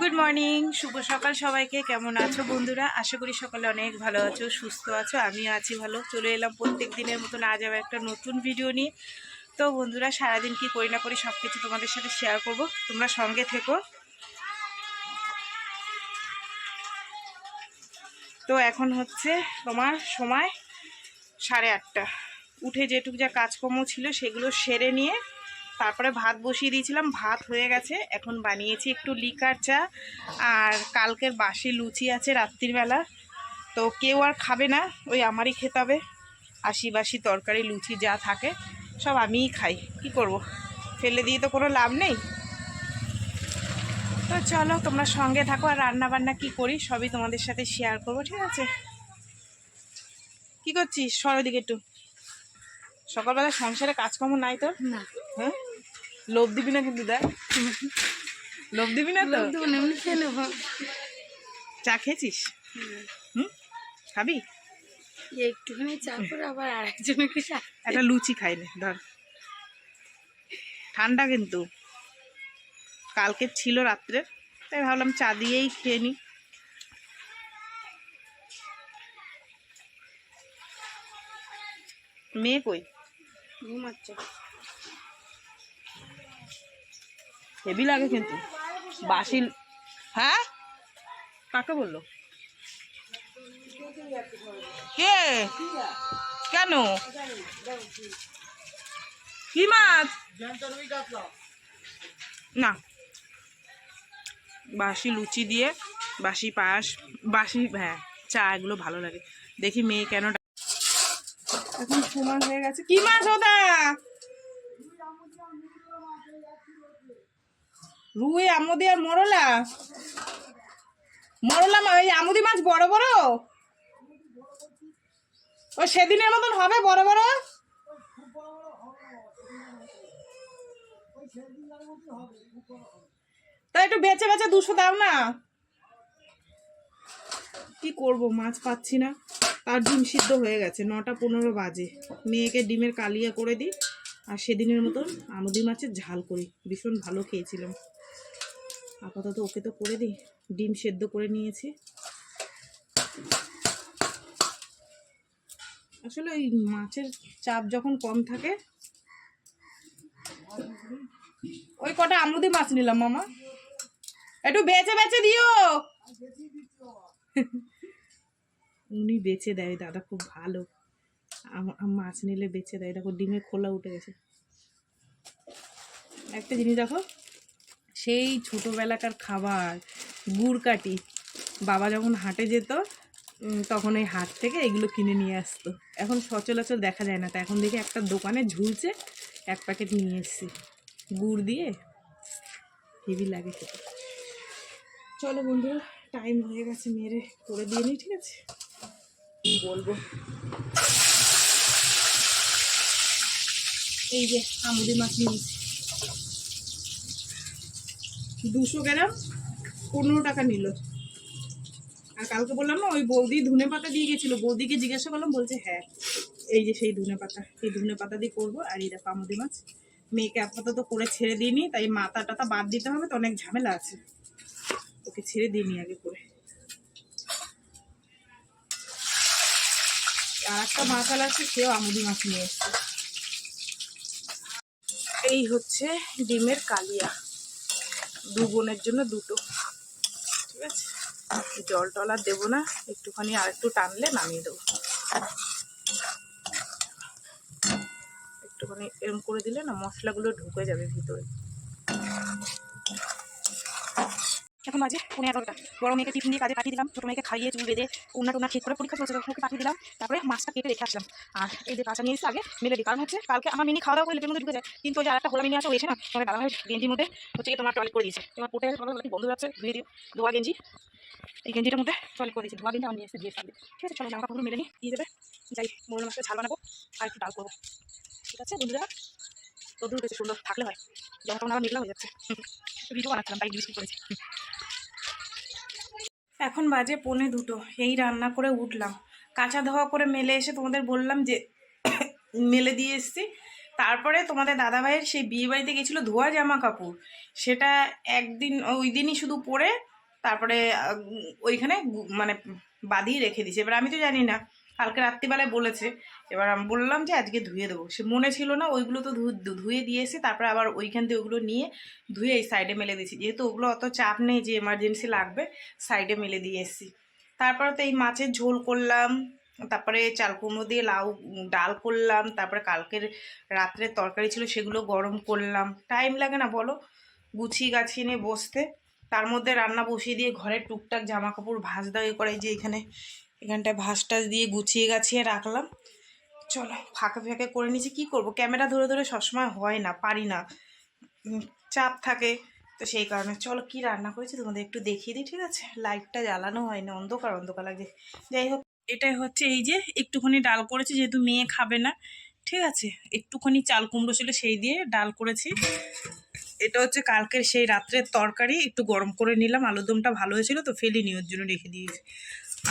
Good morning, শুভ সকাল সবাইকে। কেমন আছো বন্ধুরা? আশা করি সকালে অনেক ভালো আছো, সুস্থ আছো। আমিও আছি ভালো। চলে এলাম প্রত্যেক দিনের মতন আজ আবার একটা নতুন ভিডিও নিয়ে। তো বন্ধুরা, সারাদিন কি করি না করি সব কিছু তোমাদের সাথে শেয়ার করব, তোমরা সঙ্গে থেকো। তো এখন হচ্ছে তোমার সময় 8:30। উঠে যেটুক যা কাজকর্ম ছিল সেগুলো সেরে নিয়ে তারপরে ভাত বসিয়ে দিয়েছিলাম। ভাত হয়ে গেছে। এখন বানিয়েছি একটু লিকার চা, আর কালকের বাসি লুচি আছে রাত্রিবেলা। তো কেউ আর খাবে না, ওই আমারই খেতে হবে। আশি বাসি তরকারি লুচি যা থাকে সব আমিই খাই, কি করব, ফেলে দিয়ে তো কোনো লাভ নেই। তো চলো তোমরা সঙ্গে থাকো, আর রান্না বান্না কি করি সবই তোমাদের সাথে শেয়ার করবো, ঠিক আছে? কি করছিস? সর ওদিকে একটু। সকালবেলা সংসারে কাজকর্ম নাই তোর? না, হ্যাঁ, লোভ দিবি না কিন্তু, দেখ লোভ দিবি না তো। এমনি খেয়ে নেবো। চা খেয়েছিস? হুম, খাবি? একটুখানি চা করে আবার আরেকজনকে একটা লুচি খাইলে ধর, ঠান্ডা কিন্তু কালকে ছিল রাত্রে, তাই ভাবলাম চা দিয়েই খেয়ে নি। মেয়ে কই? ঘুমাচ্ছে। হেভি লাগে কিন্তু বাসি। হ্যাঁ, কাকে বললো? কে? কেন? কি মাছ? না, বাসি লুচি দিয়ে বাসি পায়েস, বাসি, হ্যাঁ, চা, এগুলো ভালো লাগে। দেখি মেয়ে কেন এখন সময় হয়ে গেছে। কি মাছ ওটা? রুই, আমুদি আর মরলা। মরলা ওই আমুদি মাছ বড় বড়, ওই সেদিনের মতন হবে বড় বড়। তাই একটু বেচে বেচে 200 দাও না। কি করব, মাছ পাচ্ছি না। আর ডিম সিদ্ধ হয়ে গেছে, 9:15 বাজে। মেয়েকে ডিমের কালিয়া করে দিই, আর সেদিনের মতন আমুদি মাছের ঝাল করি। ভীষণ ভালো খেয়েছিলাম। আপাতত ওকে তো করে দিই। ডিম সেদ্ধ করে নিয়েছি। আসলে ওই মাছের চাপ যখন কম থাকে, ওই কটা আমুদি মাছ নিলাম মামা, একটু বেচে বেচে দিও। উনি বেচে দেয়, দাদা খুব ভালো, মাছ নিলে বেচে দেয়। দেখো ডিমের খোলা উঠে গেছে। একটা জিনিস দেখো, সেই ছোটোবেলাকার খাবার, গুড় কাটি। বাবা যখন হাটে যেত তখন এই হাট থেকে এগুলো কিনে নিয়ে আসতো। এখন সচরাচর দেখা যায় না, তো এখন দেখি একটা দোকানে ঝুলছে, 1 প্যাকেট নিয়ে এসেছি গুড় দিয়ে। হেভি লাগে খেতে। চলো বন্ধুরা, টাইম হয়ে গেছে, মেরে করে দিয়ে নিই, ঠিক আছে? বলবো এই যে আমুদি মাছ নিয়েছি 200 গ্রাম, 15 টাকা নিল। আর কালকে বললাম না, ওই বৌদি ধনে পাতা দিয়ে গেছিল, বৌদিকে জিজ্ঞাসা করলাম, বলছে হ্যাঁ এই যে সেই ধনে পাতা, এই ধনে পাতা দিয়ে করবো। আর এই দেখো আমুদি মাছ। মেয়েকে আপাতত করে ছেড়ে দিইনি, তাই মাথা টাতা বাদ দিতে হবে, তো অনেক ঝামেলা আছে। ওকে ছেড়ে দিইনি আগে করে। আর একটা মাথাল আছে, সেও আমুদি মাছ নিয়ে এসছে। এই হচ্ছে ডিমের কালিয়া, 2 বোনের জন্য 2টো, ঠিক আছে? জল টল আর দেবো না, একটুখানি আর একটু টানলে নামিয়ে দেবো। একটুখানি এরম করে দিলে না মশলাগুলো ঢুকে যাবে ভিতরে। এখন বাজে 11:30। বড় মেয়েকে টিফিন দিয়ে কাজে পাঠিয়ে দিলাম, ছোটো মেয়েকে খাইয়ে চুল বেঁধে উন্না টুনা ঠিক করে পরীক্ষা চলছে ওকে পাঠিয়ে দিলাম। তারপরে মাছটা কেটে রেখে আসলাম। আর এই যে কাঁচা নিয়ে এসে আগে মেলে দিই, কারণ হচ্ছে কালকে আমার মিনি খাওয়া দাওয়া করে লেপের মধ্যে ঢুকে যায়। কিন্তু ওই যে আরেকটা ঘোলা মিনি আছে, ও এসে না তোমার দাদাভাইয়ের গেঞ্জির মধ্যে হচ্ছে কি তোমার টয়লেট করে দিয়েছে। তোমার পোটে বন্ধু যাচ্ছে, ধুয়ে দিও, ধোয়া গেঞ্জি, এই গেঞ্জিটার মধ্যে টয়লেট করে দিয়েছে। ধোয়া গেঞ্জি আমার নিয়ে এসে দিয়ে সামনে, ঠিক আছে? চলো জামা কাপড়গুলো মেলে নিই, দিয়ে দেবে। যাই মোরলা মাছটা ঝাল বানাবো আর একটু ডাল করবো, ঠিক আছে বন্ধুরা? তো দূর বেশি সুন্দর থাকলে হয়, জামা কাপড় আবার মেঘলা হয়ে যাচ্ছে। ভিডিও বানাচ্ছিলাম তাই ডিসপ্লে করেছি। এখন বাজে 1:45, এই রান্না করে উঠলাম। কাঁচা ধোয়া করে মেলে এসে তোমাদের বললাম যে মেলে দিয়ে এসছি। তারপরে তোমাদের দাদাভাইয়ের সেই বিয়ে বাড়িতে গেছিলো ধোয়া জামা কাপড়, সেটা একদিন ওই দিনই শুধু পরে তারপরে ওইখানে মানে বাঁধিয়ে রেখে দিয়েছে। এবার আমি তো জানি না, কালকে রাত্রিবেলায় বলেছে, এবার আমি বললাম যে আজকে ধুয়ে দেবো, সে মনে ছিল না, ওইগুলো তো ধুয়ে দিয়েছে। তারপরে আবার ওইখান থেকে ওগুলো নিয়ে ধুয়ে এই সাইডে মেলে দিয়েছি, যেহেতু ওগুলো অত চাপ নেই যে এমার্জেন্সি লাগবে, সাইডে মেলে দিয়ে এসেছি। তারপরে তো এই মাছের ঝোল করলাম, তারপরে চাল কুমড়ো দিয়ে লাউ ডাল করলাম, তারপরে কালকের রাত্রের তরকারি ছিল সেগুলো গরম করলাম। টাইম লাগে না বলো গুছিয়ে গাছিয়ে নিয়ে বসতে? তার মধ্যে রান্না বসিয়ে দিয়ে ঘরের টুকটাক জামা কাপড় ভাঁজ দেওয়া করে, যে এখানটায় ভাঁজ টাজ দিয়ে গুছিয়ে গাছিয়ে রাখলাম। চলো ফাঁকে ফাঁকে করে নিয়েছি, কী করবো, ক্যামেরা ধরে ধরে সবসময় হয় না, পারি না, চাপ থাকে, তো সেই কারণে। চলো কি রান্না করেছি তোমাদের একটু দেখিয়ে দিই, ঠিক আছে? লাইটটা জ্বালানো হয় না, অন্ধকার অন্ধকার লাগছে। যাই হোক, এটাই হচ্ছে এই যে একটুখানি ডাল করেছি, যেহেতু মেয়ে খাবে না, ঠিক আছে, একটুখানি চাল কুমড়ো ছিল সেই দিয়ে ডাল করেছি। এটা হচ্ছে কালকের সেই রাত্রের তরকারি, একটু গরম করে নিলাম, আলুরদমটা ভালো হয়েছিল তো ফেলিনি, ওর জন্য রেখে দিয়েছি।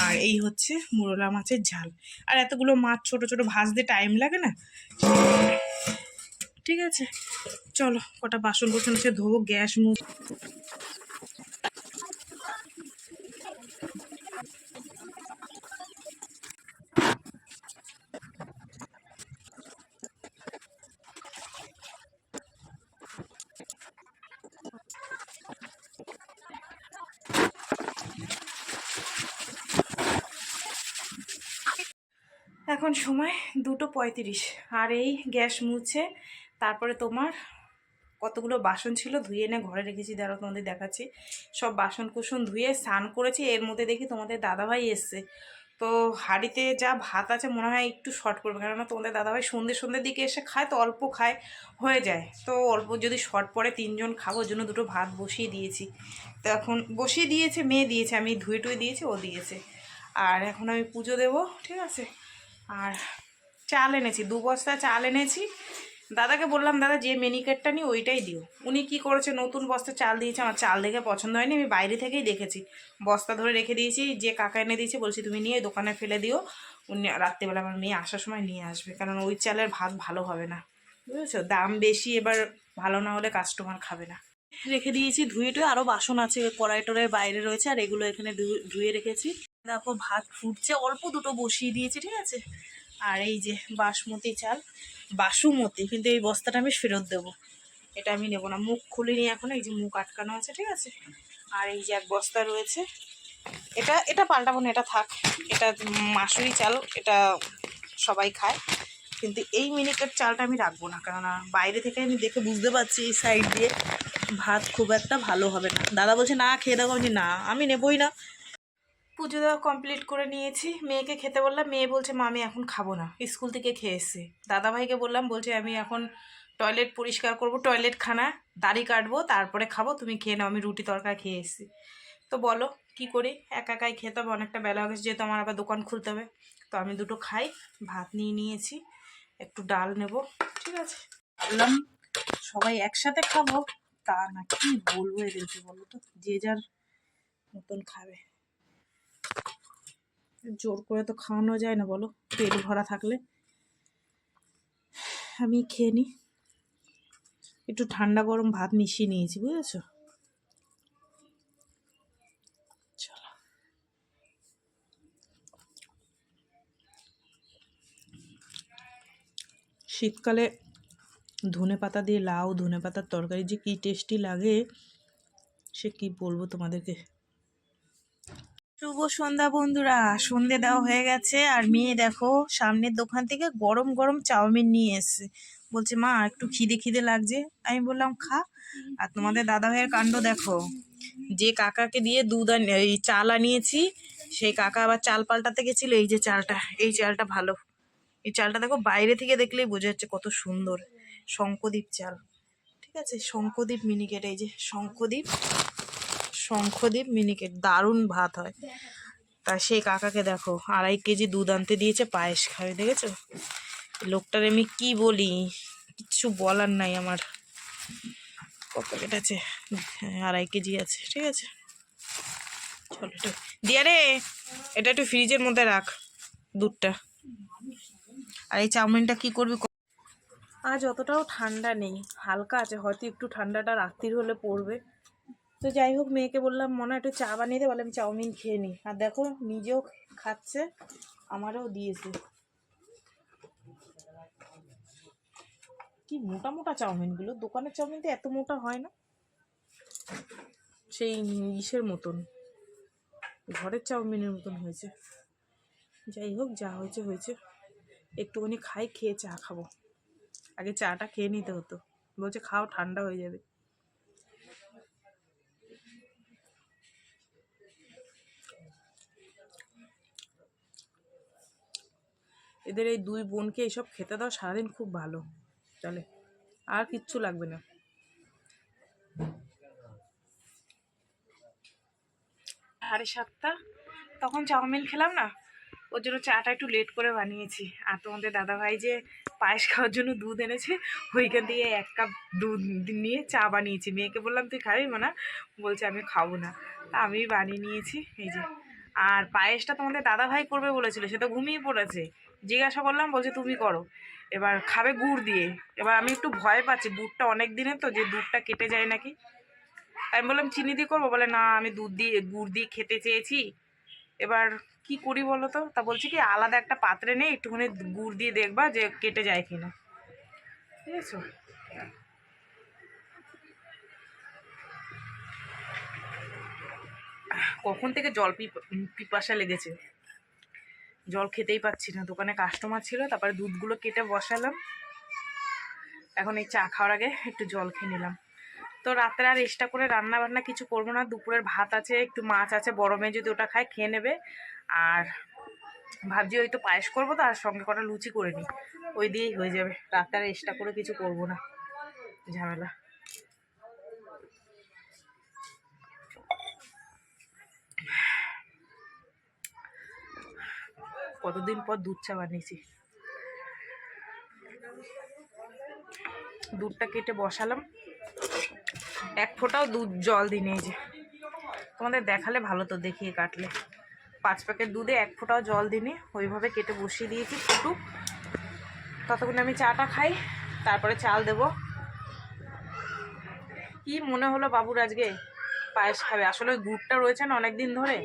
আর এই হচ্ছে মোরলা মাছের ঝাল। আর এতগুলো মাছ ছোট ছোট ভাজতে টাইম লাগে না, ঠিক আছে? চলো কটা বাসন কোসন সে ধোবো, গ্যাস মুখ। এখন সময় 2:35, আর এই গ্যাস মুছে তারপরে তোমার কতগুলো বাসন ছিল ধুয়ে এনে ঘরে রেখেছি, দাঁড়াও তোমাদের দেখাচ্ছি। সব বাসন কুসন ধুয়ে স্নান করেছি, এর মধ্যে দেখি তোমাদের দাদাভাই এসছে। তো হাঁড়িতে যা ভাত আছে মনে হয় একটু শর্ট করবে, কেননা তোমাদের দাদাভাই সন্ধ্যের দিকে এসে খায়, তো অল্প খায়, হয়ে যায়, তো অল্প যদি শর্ট পড়ে 3 জন খাবো, ওর জন্য দুটো ভাত বসিয়ে দিয়েছি। তো এখন বসিয়ে দিয়েছে, মেয়ে দিয়েছে, আমি ধুয়ে টুয়ে দিয়েছি, ও দিয়েছে। আর এখন আমি পুজো দেবো, ঠিক আছে? আর চাল এনেছি, 2 বস্তা চাল এনেছি। দাদাকে বললাম, দাদা যে মিনিকেটটা নিই ওইটাই দিও। উনি কি করেছে, নতুন বস্তা চাল দিয়েছে, আমার চাল দেখে পছন্দ হয়নি, আমি বাইরে থেকেই দেখেছি, বস্তা ধরে রেখে দিয়েছি, যে কাকা এনে দিয়েছে বলছি তুমি নিয়ে দোকানে ফেলে দিও, উনি রাত্রিবেলা আমার মেয়ে আসার সময় নিয়ে আসবে, কারণ ওই চালের ভাত ভালো হবে না, বুঝেছো? দাম বেশি, এবার ভালো না হলে কাস্টমার খাবে না। রেখে দিয়েছি ধুয়ে টুয়ে, আরও বাসন আছে কড়াই টড়াই বাইরে রয়েছে, আর এগুলো এখানে ধুয়ে রেখেছি। দেখো ভাত ফুটছে, অল্প দুটো বসিয়ে দিয়েছি, ঠিক আছে? আর এই যে বাসমতি চাল, বাসুমতি, কিন্তু এই বস্তাটা আমি ফেরত দেবো, এটা আমি নেবো না, মুখ খুলিনি এখন, এই যে মুখ আটকানো আছে, ঠিক আছে? আর এই যে 1 বস্তা রয়েছে, এটা পাল্টাবো না, এটা থাক, এটা মাসুরি চাল, এটা সবাই খায়, কিন্তু এই মিনিকেট চালটা আমি রাখবো না, কেননা বাইরে থেকে আমি দেখে বুঝতে পারছি এই সাইড দিয়ে ভাত খুব একটা ভালো হবে না। দাদা বলছে না খেয়ে দেখো, আমি না, আমি নেবই না। পুজো দেওয়া কমপ্লিট করে নিয়েছি, মেয়েকে খেতে বললাম, মেয়ে বলছে মা আমি এখন খাবো না, স্কুল থেকে খেয়ে এসছে। দাদাভাইকে বললাম, বলছে আমি এখন টয়লেট পরিষ্কার করব, টয়লেট খানা দাড়ি কাটবো, তারপরে খাবো, তুমি খেয়ে নাও, আমি রুটি তরকারি খেয়ে এসেছি। তো বলো কি করি, একা একাই খেতে হবে, অনেকটা বেলা হয়ে গেছে, যেহেতু আমার আবার দোকান খুলতে হবে। তো আমি দুটো খাই, ভাত নিয়ে নিয়েছি, একটু ডাল নেব, ঠিক আছে? বললাম সবাই একসাথে খাবো, তা না, কি বলবো এদেরকে বলো তো, যে যার মতন খাবে, জোর করে তো খাওয়ানো যায় না বলো, পেট ভরা থাকলে। আমি খেয়ে নিই, একটু ঠান্ডা গরম ভাত মিশিয়ে নিয়েছি, বুঝেছো? চলো, শীতকালে ধনে পাতা দিয়ে লাউ, ধনে পাতার তরকারি যে কী টেস্টি লাগে, সে কি বলবো তোমাদেরকে। শুভ সন্ধ্যা বন্ধুরা, সন্ধে দেওয়া হয়ে গেছে, আর মেয়ে দেখো সামনের দোকান থেকে গরম গরম চাউমিন নিয়ে এসছে, বলছে মা একটু খিদে খিদে লাগছে। আমি বললাম খা। আর তোমাদের দাদা ভাইয়ের কাণ্ড দেখো, যে কাকাকে দিয়ে এই চাল আনিয়েছি, সেই কাকা আবার চাল পাল্টাতে গেছিলো, এই যে চালটা, এই চালটা ভালো, এই চালটা দেখো বাইরে থেকে দেখলেই বোঝা যাচ্ছে কত সুন্দর, শঙ্কদ্বীপ চাল, ঠিক আছে? শঙ্কদ্বীপ মিনিকেট, এই যে শঙ্খদ্বীপ মিনিকেট, দারুণ ভাত হয়। তা সেই কাকাকে দেখো 2.5 কেজি দুধ আনতে দিয়েছে, পায়েস খাবে, দেখেছো? লোকটার আমি কি বলি, কিচ্ছু বলার নাই আমার। কত কেটেছে? 2.5 কেজি আছে, ঠিক আছে? চলো একটু দিয়া রে, এটা একটু ফ্রিজের মধ্যে রাখ দুধটা। আর এই চাউমিনটা কি করবি? আজ অতটাও ঠান্ডা নেই, হালকা আছে, হয়তো একটু ঠান্ডাটা রাত্রির হলে পড়বে, তো যাই হোক, মেয়েকে বললাম মনে একটু চা বানিয়ে দে, বলে আমি চাউমিন খেয়ে নিই। আর দেখো নিজেও খাচ্ছে, আমারও দিয়েছে। কি মোটা মোটা চাউমিনগুলো, দোকানের চাউমিন তো এত মোটা হয় না, সেই ইসের মতন, ঘরের চাউমিনের মতন হয়েছে। যাই হোক, যা হয়েছে হয়েছে, একটুখানি খাই, খেয়ে চা খাবো। আগে চাটা খেয়ে নিতে হতো, বলছে খাও ঠান্ডা হয়ে যাবে। এদের এই দুই বোনকে এইসব খেতে দাও সারাদিন, খুব ভালো চলে, আর কিচ্ছু লাগবে না। 7:30 তখন চাউমিন খেলাম না, ওর জন্য চাটা একটু লেট করে বানিয়েছি। আর তোমাদের দাদাভাই যে পায়েস খাওয়ার জন্য দুধ এনেছে, ওইখান দিয়ে 1 কাপ দুধ নিয়ে চা বানিয়েছি। মেয়েকে বললাম তুই খাবি না, বলছে আমি খাবো না, তা আমি বানিয়ে নিয়েছি এই যে। আর পায়েসটা তোমাদের দাদাভাই করবে বলেছিল, সে তো ঘুমিয়ে পড়েছে। জিজ্ঞাসা করলাম, বলছে তুমি করো। এবার খাবে গুড় দিয়ে। এবার আমি একটু ভয় পাচ্ছি, দুধটা অনেক দিনের তো, যে দুধটা কেটে যায় নাকি। আমি বললাম চিনি দিয়ে করবো, বলে না আমি দুধ দিয়ে গুড় দিয়ে খেতে চেয়েছি। এবার কি করি বলো তো? তা বলছি কি আলাদা একটা পাত্রে নেই, একটুখানি গুড় দিয়ে দেখবা যে কেটে যায় কিনা, ঠিক আছে? কখন থেকে জল পিপাসা লেগেছে, জল খেতেই পাচ্ছি না। দোকানে কাস্টমার ছিল, তারপরে দুধগুলো কেটে বসালাম, এখন এই চা খাওয়ার আগে একটু জল খেয়ে নিলাম। তো রাত্রে আর এক্সট্রা করে রান্না বান্না কিছু করবো না, দুপুরের ভাত আছে, একটু মাছ আছে, বড় মেয়ে যদি ওটা খায় খেয়ে নেবে। আর ভাবছি ওই তো পায়েস করবো, তো আর সঙ্গে কটা লুচি করে নিই, ওই দিয়েই হয়ে যাবে। রাতে আর এক্সট্রা করে কিছু করবো না, ঝামেলা। কতদিন পর দুধ চা বানিয়েছি। দুধটা কেটে বসালাম, 1 ফোঁটাও দুধ জল দিই এই যে। তোমাদের দেখালে ভালো তো, দেখিয়ে কাটলে। 5 প্যাকেট দুধে 1 ফোঁটাও জল দিইনি, ওইভাবে কেটে বসিয়ে দিয়েছি ফুটুক। ততক্ষণ আমি চাটা খাই, তারপরে চাল দেব। কি মনে হলো বাবুর আজকে পায়েস খাবে, আসলে ওই গুড়টা রয়েছে না অনেকদিন ধরে।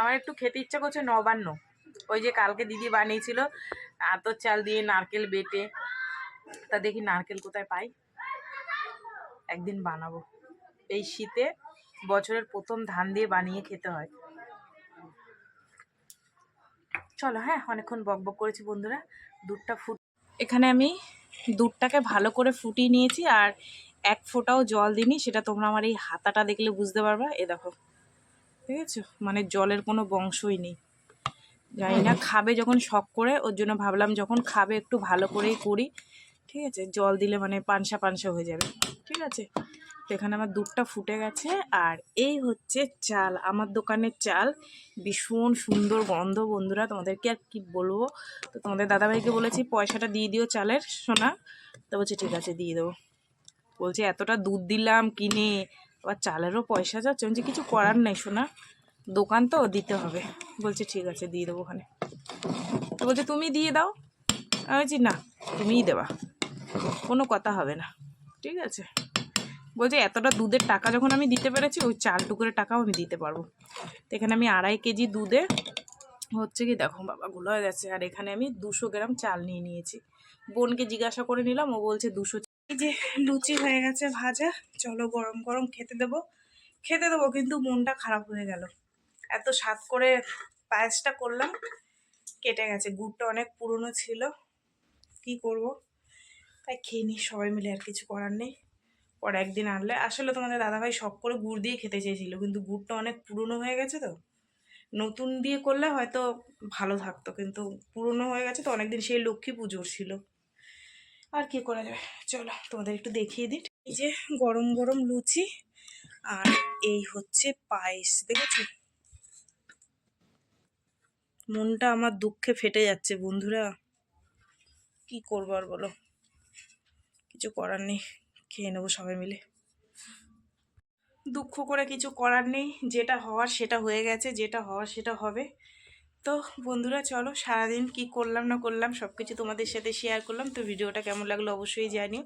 আমার একটু খেতে ইচ্ছা করছে নবান্ন, ওই যে কালকে দিদি বানিয়েছিল আতর চাল দিয়ে নারকেল বেটে। তা দেখি নারকেল কোথায় পাই, একদিন বানাবো। এই শীতে বছরের প্রথম ধান দিয়ে বানিয়ে খেতে হয়। চলো, হ্যাঁ অনেকক্ষণ বকবক করেছি বন্ধুরা। দুধটা এখানে আমি দুধটাকে ভালো করে ফুটিয়ে নিয়েছি, আর 1 ফোঁটাও জল দিইনি। সেটা তোমরা আমার এই হাতাটা দেখলে বুঝতে পারবা। এ দেখো, ঠিক আছে, মানে জলের কোনো বংশই নেই। জানি না খাবে যখন শখ করে, ওর জন্য ভাবলাম যখন খাবে একটু ভালো করেই করি, ঠিক আছে। জল দিলে মানে পানসা পানসা হয়ে যাবে, ঠিক আছে। তো এখানে আমার দুধটা ফুটে গেছে, আর এই হচ্ছে চাল, আমার দোকানের চাল। ভীষণ সুন্দর গন্ধ বন্ধুরা, তোমাদেরকে আর কি বলবো। তো তোমাদের দাদাভাইকে বলেছি পয়সাটা দিয়ে দিও চালের, সোনা। তো বলছে ঠিক আছে দিয়ে দেবো। বলছে এতটা দুধ দিলাম কিনে, আবার চালেরও পয়সা যাচ্ছে। বলছে কিছু করার নেই সোনা, দোকান তো দিতে হবে। বলছে ঠিক আছে দিয়ে দেবো ওখানে। তো বলছে তুমি দিয়ে দাও। আমি বলছি না, তুমিই দেবা, কোনো কথা হবে না, ঠিক আছে। বলছে এতটা দুধের টাকা যখন আমি দিতে পেরেছি, ওই চাল টুকুরের টাকাও আমি দিতে পারবো। তো এখানে আমি 2.5 কেজি দুধে হচ্ছে কি দেখো বাবা গুলো হয়ে গেছে। আর এখানে আমি 200 গ্রাম চাল নিয়ে নিয়েছি। বোনকে জিজ্ঞাসা করে নিলাম, ও বলছে 200। এই যে লুচি হয়ে গেছে ভাজা, চলো গরম গরম খেতে দেবো। কিন্তু মনটা খারাপ হয়ে গেল, এত স্বাদ করে পায়েসটা করলাম, কেটে গেছে। গুড়টা অনেক পুরনো ছিল, কি করব, তাই খেয়ে নিই সবাই মিলে, আর কিছু করার নেই। পরে একদিন আনলে, আসলে তোমাদের দাদাভাই শখ করে গুড় দিয়ে খেতে চেয়েছিল, কিন্তু গুড়টা অনেক পুরনো হয়ে গেছে। তো নতুন দিয়ে করলে হয়তো ভালো থাকতো, কিন্তু পুরনো হয়ে গেছে তো অনেকদিন, সেই লক্ষ্মী পুজোর ছিল, আর কি করা যাবে। চলো তোমাদের একটু দেখিয়ে দিই। এই যে গরম গরম লুচি, আর এই হচ্ছে পায়েস, দেখেছো। মনটা আমার দুঃখে ফেটে যাচ্ছে বন্ধুরা, কি করবো আর বলো, কিছু করার নেই, খেয়ে নেবো সবাই মিলে। দুঃখ করে কিছু করার নেই, যেটা হওয়ার সেটা হয়ে গেছে, যেটা হওয়ার সেটা হবে। তো তো বন্ধুরা চলো সারাদিন কি করলাম না করলাম সব কিছু তোমাদের সাথে শেয়ার করলাম। তো ভিডিওটা কেমন লাগলো অবশ্যই জানিও।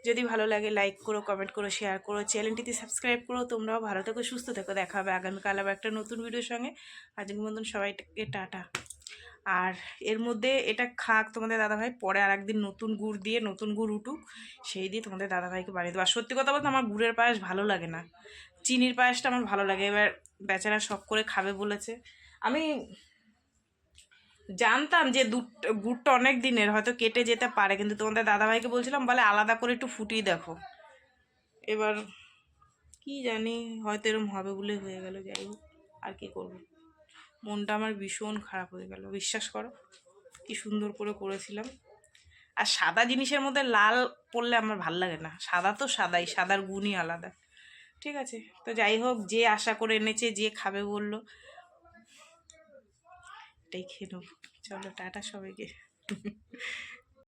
যদি ভালো লাগে লাইক করো, কমেন্ট করো, শেয়ার করো, চ্যানেলটিতে সাবস্ক্রাইব করো। তোমরাও ভালো থেকো, সুস্থ থেকো। দেখা হবে আগামীকাল আবার একটা নতুন ভিডিওর সঙ্গে। আজকের মতন সবাইকে টাটা। আর এর মধ্যে এটা খাক তোমাদের দাদাভাই, পরে আর একদিন নতুন গুড় দিয়ে নতুন গুড় উঠুক, সেই দিয়ে তোমাদের দাদাভাইকে বানিয়ে দেবো। আর সত্যি কথা বলতে আমার গুড়ের পায়েস ভালো লাগে না, চিনির পায়েসটা আমার ভালো লাগে। এবার বেচারা শখ করে খাবে বলেছে। আমি জানতাম যে গুড়টা অনেক দিনের, হয়তো কেটে যেতে পারে, কিন্তু তোমাদের দাদাভাইকে বলছিলাম, বলে আলাদা করে একটু ফুটিয়ে দেখো। এবার কি জানি, হয়তো এরম হবে বলে হয়ে গেল। যাই হোক, আর কি করবো, মনটা আমার ভীষণ খারাপ হয়ে গেল, বিশ্বাস করো। কি সুন্দর করে করেছিলাম। আর সাদা জিনিসের মধ্যে লাল পড়লে আমার ভাল লাগে না, সাদা তো সাদাই, সাদার গুণই আলাদা। ঠিক আছে, তো যাই হোক, যে আশা করে এনেছে, যে খাবে বললো, এটাই খেয়ে নেবো। চলো টাটা সবাইকে।